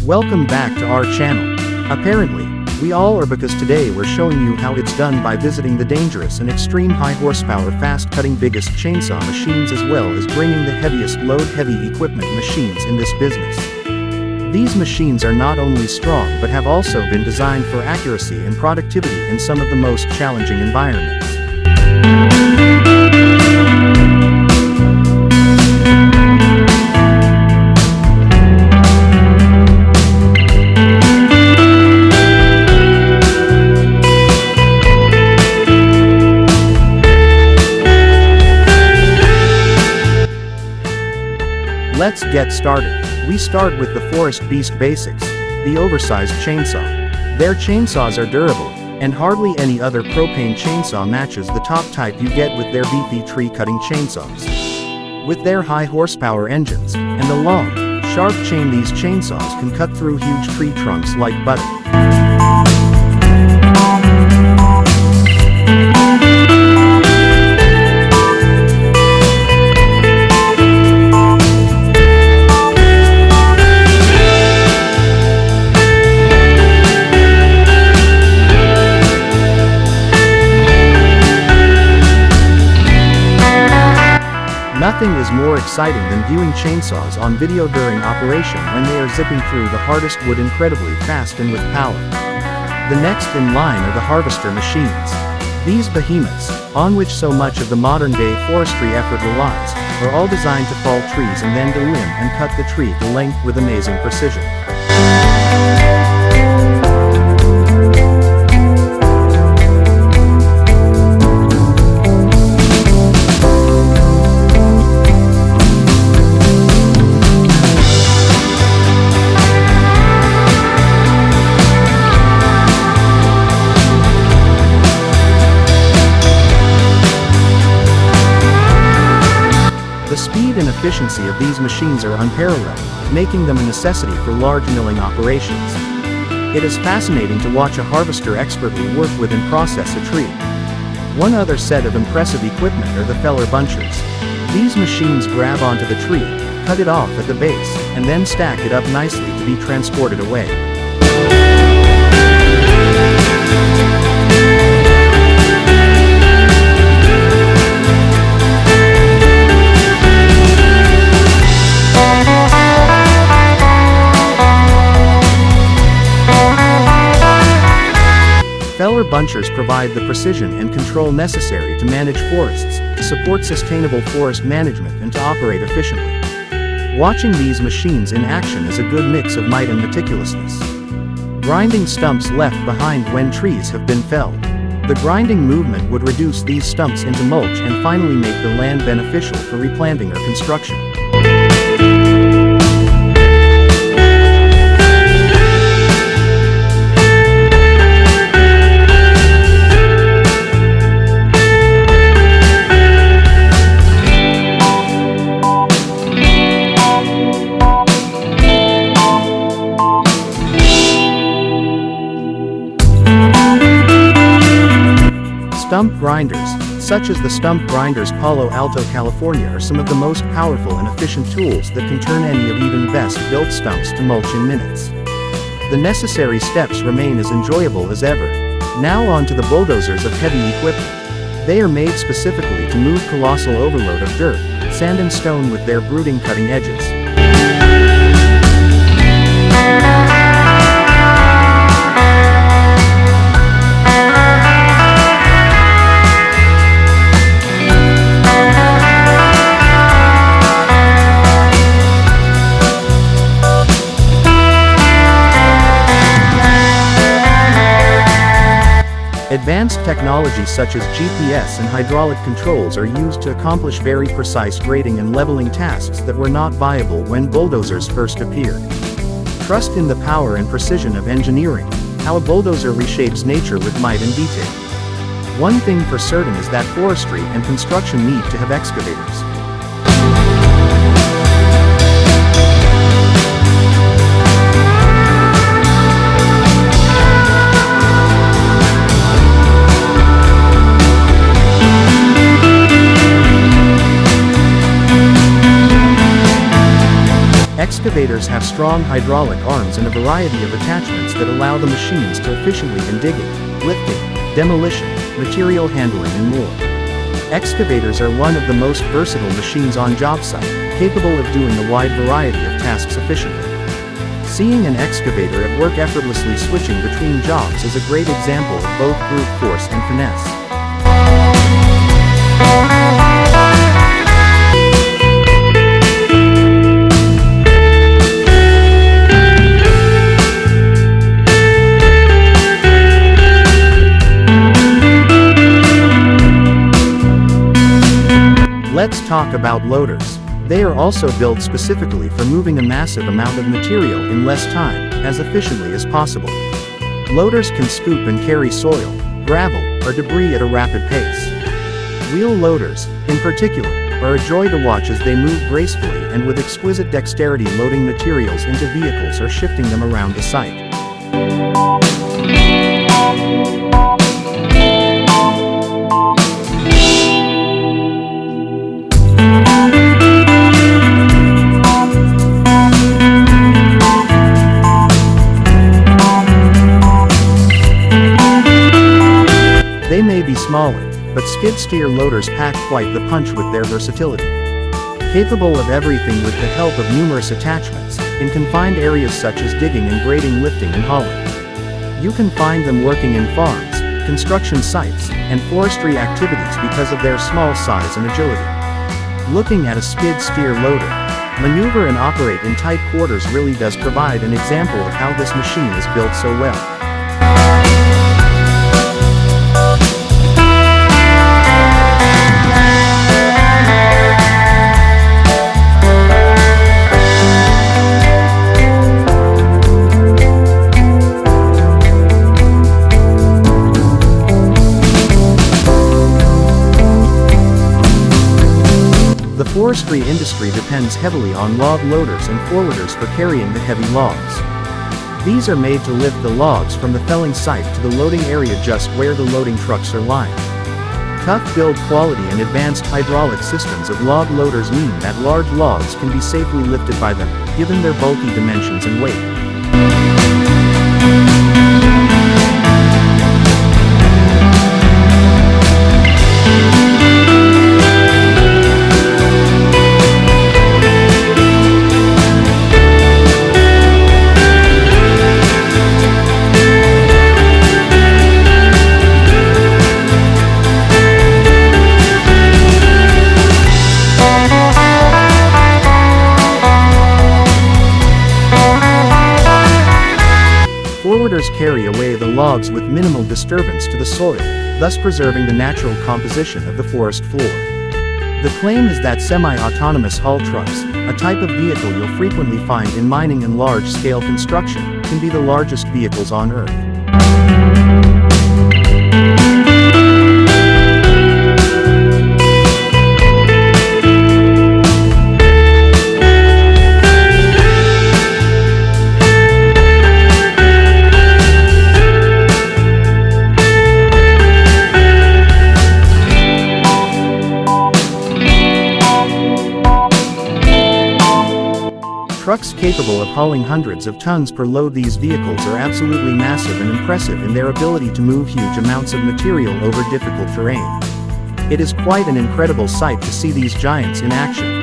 Welcome back to our channel. Apparently, we all are, because today we're showing you how it's done by visiting the dangerous and extreme high horsepower fast-cutting biggest chainsaw machines, as well as bringing the heaviest load heavy equipment machines in this business. These machines are not only strong but have also been designed for accuracy and productivity in some of the most challenging environments. Let's get started. We start with the Forest Beast Basics, the oversized chainsaw. Their chainsaws are durable, and hardly any other propane chainsaw matches the top type you get with their beefy tree-cutting chainsaws. With their high horsepower engines, and the long, sharp chain, these chainsaws can cut through huge tree trunks like butter. Nothing is more exciting than viewing chainsaws on video during operation when they are zipping through the hardest wood incredibly fast and with power. The next in line are the harvester machines. These behemoths, on which so much of the modern-day forestry effort relies, are all designed to fall trees and then to limb and cut the tree to length with amazing precision. The speed and efficiency of these machines are unparalleled, making them a necessity for large milling operations. It is fascinating to watch a harvester expertly work with and process a tree. One other set of impressive equipment are the feller bunchers. These machines grab onto the tree, cut it off at the base, and then stack it up nicely to be transported away. Feller bunchers provide the precision and control necessary to manage forests, support sustainable forest management, and to operate efficiently. Watching these machines in action is a good mix of might and meticulousness. Grinding stumps left behind when trees have been felled. The grinding movement would reduce these stumps into mulch and finally make the land beneficial for replanting or construction. Stump grinders, such as the Stump Grinders Palo Alto, California, are some of the most powerful and efficient tools that can turn any of even best-built stumps to mulch in minutes. The necessary steps remain as enjoyable as ever. Now on to the bulldozers of heavy equipment. They are made specifically to move colossal overload of dirt, sand and stone with their brooding cutting edges. Advanced technologies such as GPS and hydraulic controls are used to accomplish very precise grading and leveling tasks that were not viable when bulldozers first appeared. Trust in the power and precision of engineering, how a bulldozer reshapes nature with might and detail. One thing for certain is that forestry and construction need to have excavators. Excavators have strong hydraulic arms and a variety of attachments that allow the machines to efficiently in digging, lifting, demolition, material handling and more. Excavators are one of the most versatile machines on job site, capable of doing a wide variety of tasks efficiently. Seeing an excavator at work effortlessly switching between jobs is a great example of both brute force and finesse. Let's talk about loaders. They are also built specifically for moving a massive amount of material in less time, as efficiently as possible. Loaders can scoop and carry soil, gravel, or debris at a rapid pace. Wheel loaders, in particular, are a joy to watch as they move gracefully and with exquisite dexterity loading materials into vehicles or shifting them around the site. They may be smaller, but skid steer loaders pack quite the punch with their versatility. Capable of everything with the help of numerous attachments, in confined areas such as digging and grading, lifting and hauling. You can find them working in farms, construction sites, and forestry activities because of their small size and agility. Looking at a skid steer loader, maneuver and operate in tight quarters really does provide an example of how this machine is built so well. The forestry industry depends heavily on log loaders and forwarders for carrying the heavy logs. These are made to lift the logs from the felling site to the loading area just where the loading trucks are lying. Tough build quality and advanced hydraulic systems of log loaders mean that large logs can be safely lifted by them, given their bulky dimensions and weight. Forwarders carry away the logs with minimal disturbance to the soil, thus preserving the natural composition of the forest floor. The claim is that semi-autonomous haul trucks, a type of vehicle you'll frequently find in mining and large-scale construction, can be the largest vehicles on Earth. Trucks capable of hauling hundreds of tons per load. These vehicles are absolutely massive and impressive in their ability to move huge amounts of material over difficult terrain. It is quite an incredible sight to see these giants in action.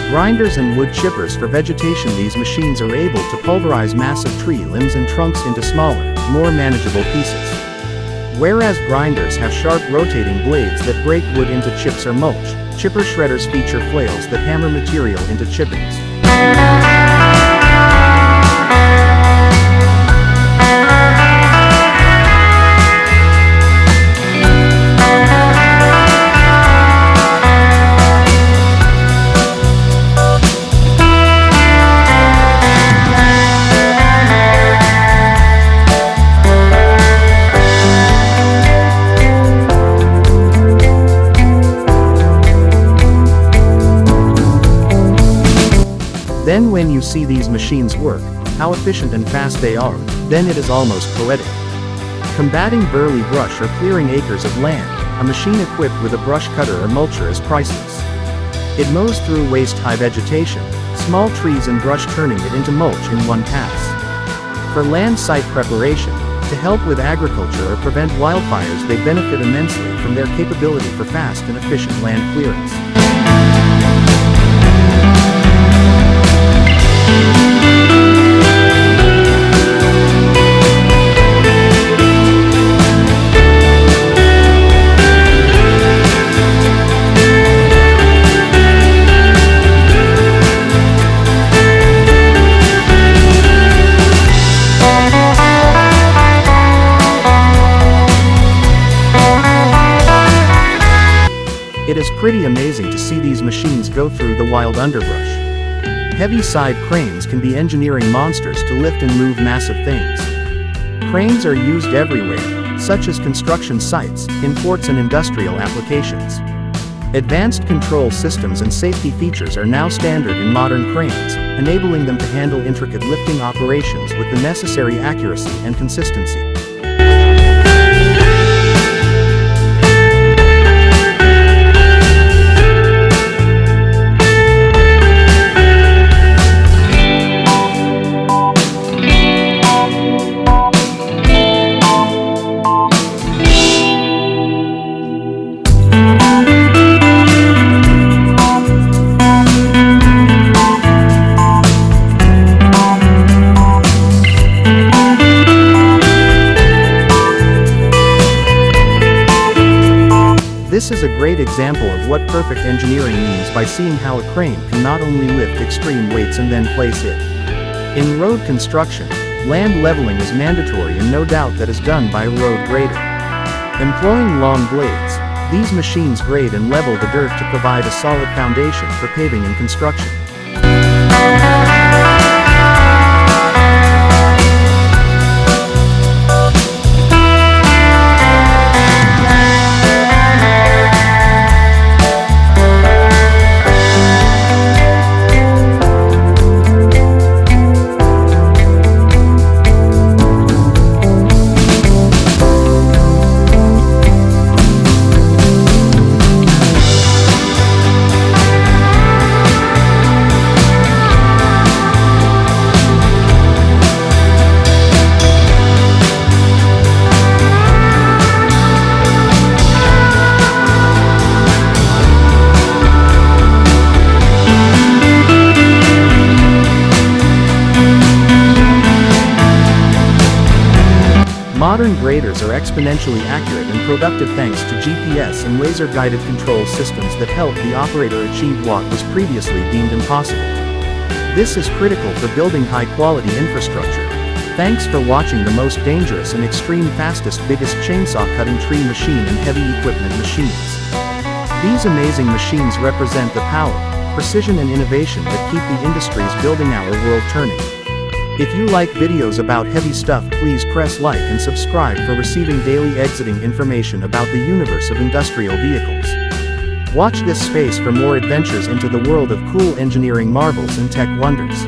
Grinders and wood chippers for vegetation. These machines are able to pulverize massive tree limbs and trunks into smaller, more manageable pieces. Whereas grinders have sharp rotating blades that break wood into chips or mulch, chipper shredders feature flails that hammer material into chippings. Then when you see these machines work, how efficient and fast they are, then it is almost poetic. Combating burly brush or clearing acres of land, a machine equipped with a brush cutter or mulcher is priceless. It mows through waist-high vegetation, small trees and brush, turning it into mulch in one pass. For land site preparation, to help with agriculture or prevent wildfires, they benefit immensely from their capability for fast and efficient land clearance. It is pretty amazing to see these machines go through the wild underbrush. Heavy side cranes can be engineering monsters to lift and move massive things. Cranes are used everywhere, such as construction sites, in ports and industrial applications. Advanced control systems and safety features are now standard in modern cranes, enabling them to handle intricate lifting operations with the necessary accuracy and consistency. This is a great example of what perfect engineering means by seeing how a crane can not only lift extreme weights and then place it. In road construction, land leveling is mandatory, and no doubt that is done by a road grader. Employing long blades, these machines grade and level the dirt to provide a solid foundation for paving and construction. Modern graders are exponentially accurate and productive thanks to GPS and laser-guided control systems that help the operator achieve what was previously deemed impossible. This is critical for building high-quality infrastructure. Thanks for watching the most dangerous and extreme fastest biggest chainsaw cutting tree machine and heavy equipment machines. These amazing machines represent the power, precision and innovation that keep the industries building our world turning. If you like videos about heavy stuff, please press like and subscribe for receiving daily exiting information about the universe of industrial vehicles. Watch this space for more adventures into the world of cool engineering marvels and tech wonders.